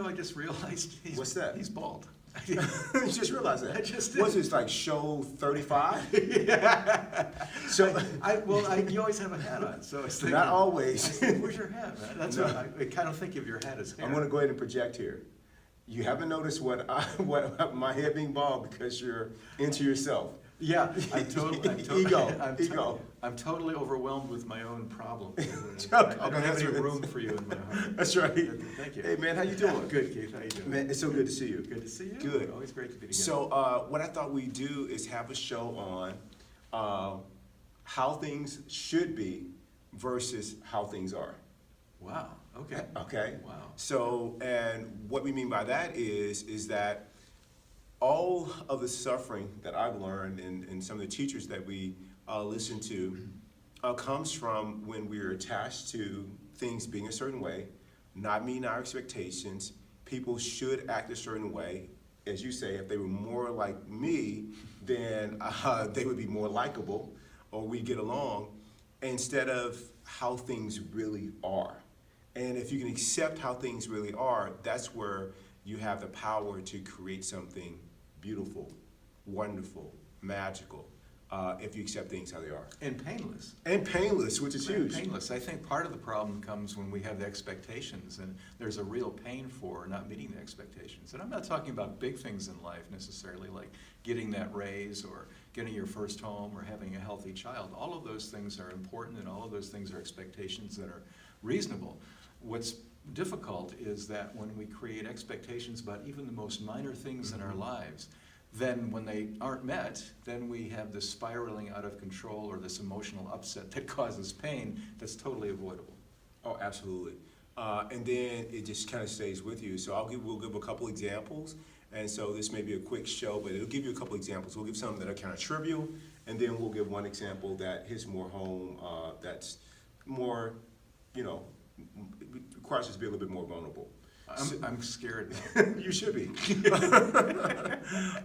I just realized What's that? He's bald. You just realized that. I just What's did. this, like show 35? Yeah. So You always have a hat on, so I was thinking. not always. I said, where's your hat, man? That's No. what I kind of think of your hat as hair. I'm going to go ahead and project here. You haven't noticed what my head being bald because you're into yourself. Yeah, Ego. I'm totally overwhelmed with my own problems. Okay, I don't have that's any right. room for you in my heart. That's right. Thank you. Hey man, how you doing? Good, Keith. How you doing? Man, it's so good to see you. Good to see you. Good. Always great to be together. So what I thought we'd do is have a show on how things should be versus how things are. Wow. Okay. Okay. Wow. So, and what we mean by that is that all of the suffering that I've learned and some of the teachers that we listen to comes from when we're attached to things being a certain way, not meeting our expectations. People should act a certain way. As you say, if they were more like me, then they would be more likable or we'd get along, instead of how things really are. And if you can accept how things really are, that's where you have the power to create something beautiful, wonderful, magical, if you accept things how they are. And painless. And painless, which is huge. Painless. I think part of the problem comes when we have the expectations, and there's a real pain for not meeting the expectations. And I'm not talking about big things in life necessarily, like getting that raise or getting your first home or having a healthy child. All of those things are important, and all of those things are expectations that are reasonable. What's difficult is that when we create expectations about even the most minor things in our lives, then when they aren't met, then we have this spiraling out of control or this emotional upset that causes pain that's totally avoidable. Oh, absolutely. And then it just kind of stays with you. So we'll give a couple examples. And so this may be a quick show, but it'll give you a couple examples. We'll give some that are kind of trivial, and then we'll give one example that hits more home, that's more, requires us to be a little bit more vulnerable. I'm scared now. You should be.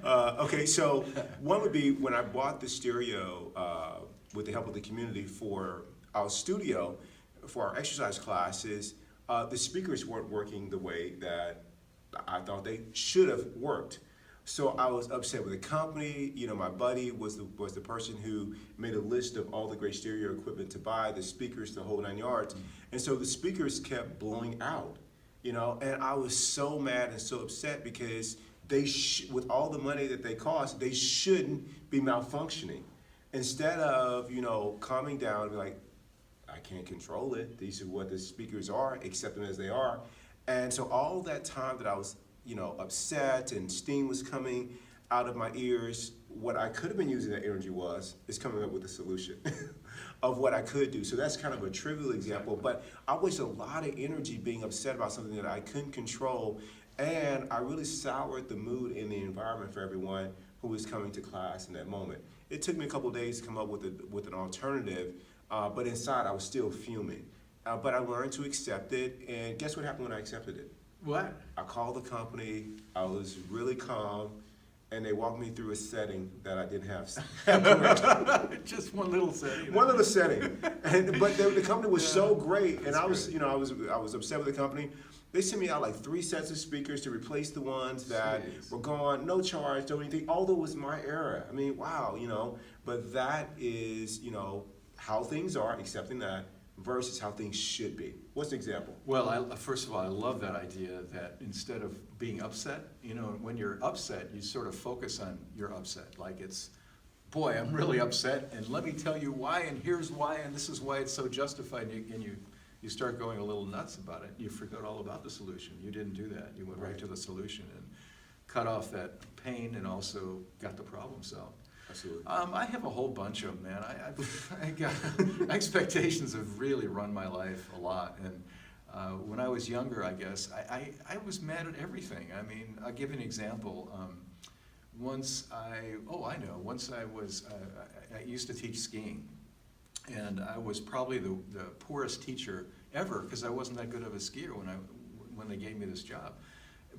Okay, so one would be when I bought the stereo with the help of the community for our studio, for our exercise classes, the speakers weren't working the way that I thought they should have worked. So I was upset with the company. My buddy was the person who made a list of all the great stereo equipment to buy, the speakers, the whole 9 yards. And so the speakers kept blowing out, and I was so mad and so upset because with all the money that they cost, they shouldn't be malfunctioning. Instead of, calming down and be like, I can't control it. These are what the speakers are, accept them as they are. And so all that time that I was, upset and steam was coming out of my ears, what I could have been using that energy is coming up with a solution of what I could do. So that's kind of a trivial example, but I wasted a lot of energy being upset about something that I couldn't control, and I really soured the mood in the environment for everyone who was coming to class in that moment. It took me a couple of days to come up with an alternative, but inside I was still fuming. But I learned to accept it, and guess what happened when I accepted it? What? I called the company, I was really calm, and they walked me through a setting that I didn't have. Just one little setting. One little setting. But the company was so great, and I was upset with the company. They sent me out like 3 sets of speakers to replace the ones that were gone, no charge, no anything, although it was my era. I mean, wow, but that is, how things are, accepting that, versus how things should be. What's the example? Well, first of all, I love that idea that instead of being upset, when you're upset, you sort of focus on your upset. Like it's, boy, I'm really upset, and let me tell you why, and here's why, and this is why it's so justified, and you start going a little nuts about it. You forgot all about the solution. You didn't do that. You went right to the solution and cut off that pain and also got the problem solved. Absolutely. I have a whole bunch of them, man. I got expectations have really run my life a lot, and When I was younger, I guess, I was mad at everything. I mean, I'll give you an example. Once I used to teach skiing, and I was probably the poorest teacher ever because I wasn't that good of a skier when they gave me this job.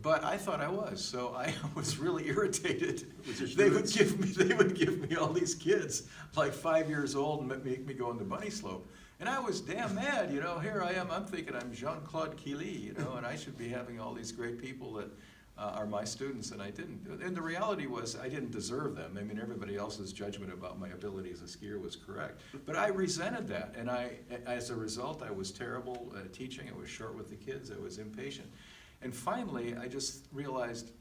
But I thought I was, so I was really irritated. They would give me all these kids, like 5 years old, and make me go on the bunny slope. And I was damn mad, you know. Here I am, I'm thinking I'm Jean-Claude Killy, you know, and I should be having all these great people that are my students, and I didn't. And the reality was I didn't deserve them. I mean, everybody else's judgment about my ability as a skier was correct. But I resented that, and as a result, I was terrible at teaching. I was short with the kids. I was impatient. And finally, I just realized,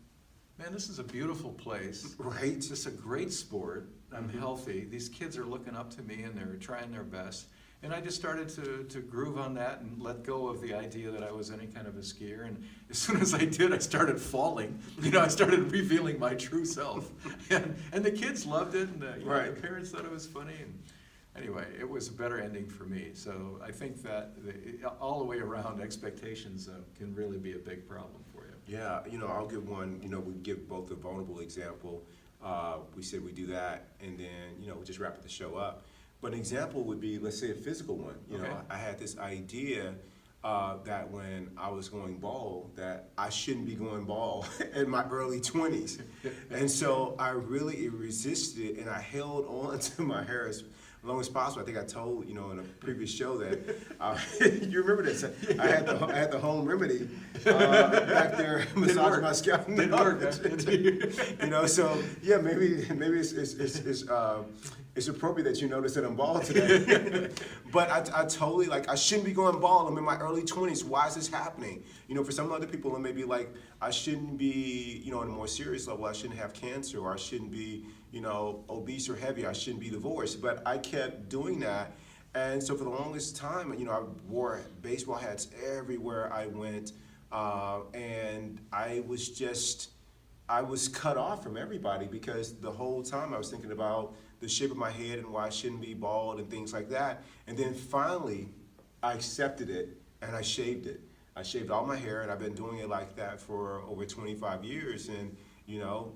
man, this is a beautiful place. Right. This is a great sport. I'm healthy. These kids are looking up to me, and they're trying their best. And I just started to groove on that and let go of the idea that I was any kind of a skier. And as soon as I did, I started falling. You know, I started revealing my true self. And the kids loved it, and the parents thought it was funny. And anyway, it was a better ending for me. So I think that all the way around, expectations can really be a big problem for you. Yeah, you know, I'll give one. You know, we give both a vulnerable example. We said we do that, and then, you know, we just wrap the show up. But an example would be, let's say, a physical one. You know, I had this idea that when I was going bald, that I shouldn't be going bald in my early 20s. And so I really resisted it, and I held on to my hair as long as possible. I think I told, you know, in a previous show that, you remember this, I had the home remedy back there, massaging my scalp. Didn't work. You know, so yeah, maybe it's appropriate that you notice that I'm bald today. But I totally, like, I shouldn't be going bald. I'm in my early 20s. Why is this happening? You know, for some other people, it may be like, I shouldn't be, you know, on a more serious level, I shouldn't have cancer, or I shouldn't be, you know, obese or heavy, I shouldn't be divorced. But I kept doing that. And so for the longest time, you know, I wore baseball hats everywhere I went. And I was cut off from everybody, because the whole time I was thinking about the shape of my head and why I shouldn't be bald and things like that. And then finally, I accepted it, and I shaved it. I shaved all my hair, and I've been doing it like that for over 25 years. And, you know,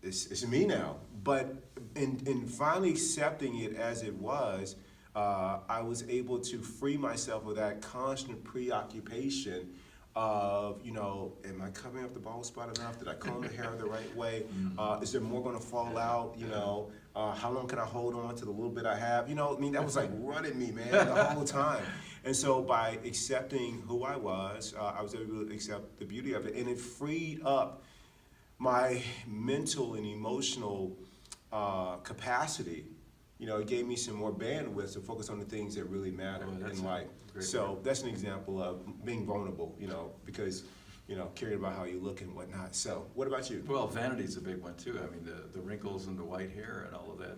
it's me now. But in finally accepting it as it was, I was able to free myself of that constant preoccupation of, you know, am I covering up the bald spot enough? Did I comb the hair the right way? Is there more gonna fall out? You know, how long can I hold on to the little bit I have? You know, I mean, that was like running me, man, the whole time. And so by accepting who I was able to accept the beauty of it, and it freed up my mental and emotional capacity. You know, it gave me some more bandwidth to focus on the things that really matter in life. So that's an example of being vulnerable, you know, because, you know, caring about how you look and whatnot. So what about you? Well, vanity's a big one too. I mean, the wrinkles and the white hair and all of that.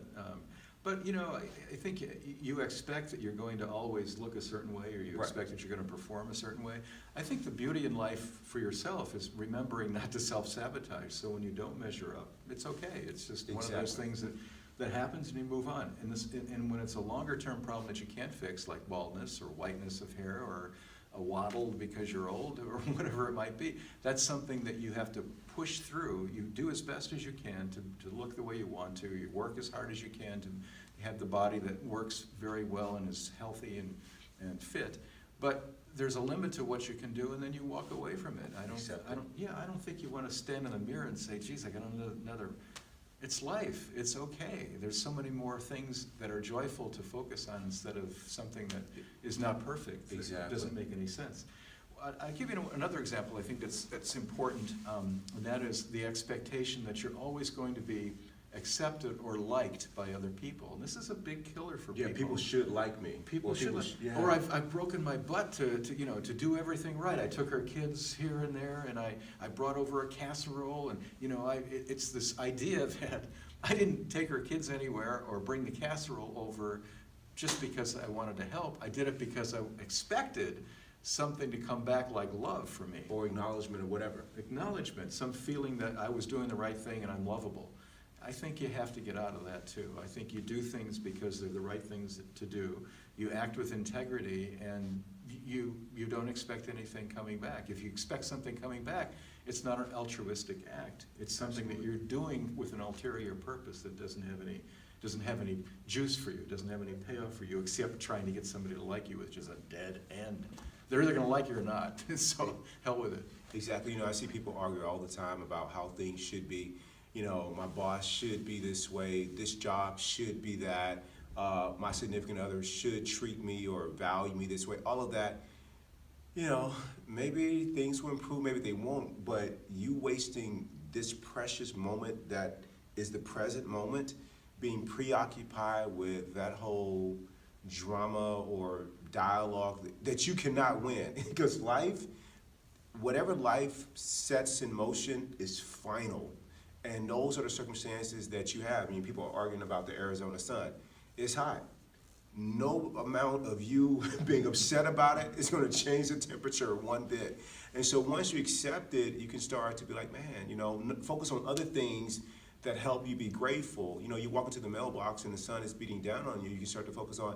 But, you know, I think you expect that you're going to always look a certain way, or you expect that you're going to perform a certain way. I think the beauty in life for yourself is remembering not to self-sabotage. So when you don't measure up, it's okay. It's just one of those things that happens, and you move on. And when it's a longer-term problem that you can't fix, like baldness or whiteness of hair or a waddle because you're old or whatever it might be, that's something that you have to push through. You do as best as you can to look the way you want to. You work as hard as you can to have the body that works very well and is healthy and fit. But there's a limit to what you can do, and then you walk away from it. I don't think you want to stand in the mirror and say, geez, I got another. It's life. It's okay. There's so many more things that are joyful to focus on instead of something that is not perfect. It doesn't make any sense. I'll give you another example I think that's important, and that is the expectation that you're always going to be accepted or liked by other people. And this is a big killer for people. Yeah, people should like me. People should like, or I've broken my butt to do everything right. I took our kids here and there, and I brought over a casserole, and it's this idea that I didn't take her kids anywhere or bring the casserole over just because I wanted to help. I did it because I expected something to come back, like love for me. Or acknowledgement or whatever. Acknowledgement, some feeling that I was doing the right thing and I'm lovable. I think you have to get out of that too. I think you do things because they're the right things to do. You act with integrity, and you don't expect anything coming back. If you expect something coming back, it's not an altruistic act. It's something that you're doing with an ulterior purpose that doesn't have any juice for you, doesn't have any payoff for you, except trying to get somebody to like you, which is a dead end. They're either going to like you or not. So hell with it. Exactly. You know, I see people argue all the time about how things should be. You know, my boss should be this way, this job should be that, my significant other should treat me or value me this way. All of that, you know, maybe things will improve, maybe they won't, but you wasting this precious moment that is the present moment, being preoccupied with that whole drama or dialogue that you cannot win. Because life, whatever life sets in motion is final. And those are the circumstances that you have. I mean, people are arguing about the Arizona sun. It's hot. No amount of you being upset about it is going to change the temperature one bit. And so once you accept it, you can start to be like, man, you know, focus on other things that help you be grateful. You know, you walk into the mailbox and the sun is beating down on you. You can start to focus on,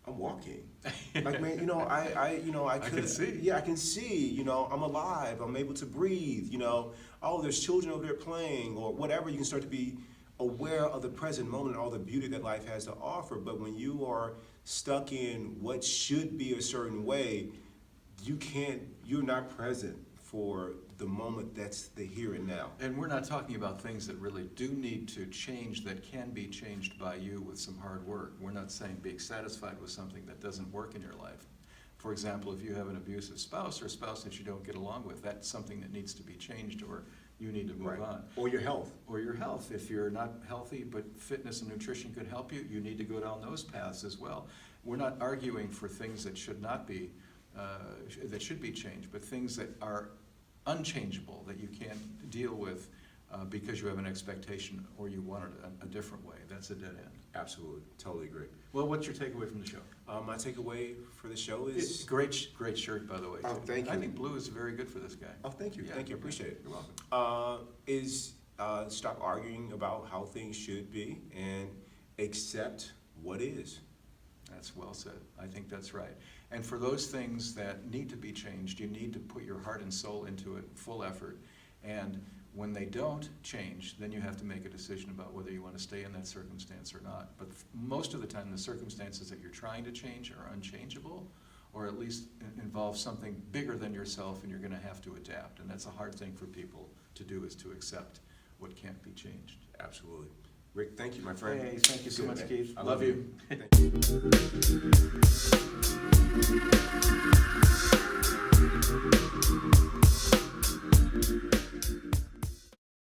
I'm walking. Like, man, you know, I can see. Yeah, I can see. You know, I'm alive. I'm able to breathe. You know, oh, there's children over there playing or whatever. You can start to be aware of the present moment and all the beauty that life has to offer. But when you are stuck in what should be a certain way, you're not present for the moment that's the here and now. And we're not talking about things that really do need to change, that can be changed by you with some hard work. We're not saying being satisfied with something that doesn't work in your life. For example, if you have an abusive spouse or a spouse that you don't get along with, that's something that needs to be changed, or you need to move on. Or your health. Or your health. If you're not healthy but fitness and nutrition could help you, you need to go down those paths as well. We're not arguing for things that should not be, that should be changed, but things that are unchangeable, that you can't deal with because you have an expectation or you want it a different way. That's a dead end. Absolutely. Totally agree. Well, what's your takeaway from the show? My takeaway for the show is... Great shirt, by the way. Oh, thank you. I think blue is very good for this guy. Oh, thank you. Yeah, Thank you. Appreciate it. You're welcome. Stop arguing about how things should be and accept what is. That's well said. I think that's right. And for those things that need to be changed, you need to put your heart and soul into it, full effort. And when they don't change, then you have to make a decision about whether you want to stay in that circumstance or not. But most of the time, the circumstances that you're trying to change are unchangeable, or at least involve something bigger than yourself, and you're going to have to adapt. And that's a hard thing for people to do, is to accept what can't be changed. Absolutely. Rick, thank you, my friend. Hey, thank you so much, man. Keith. I love you. Thank you.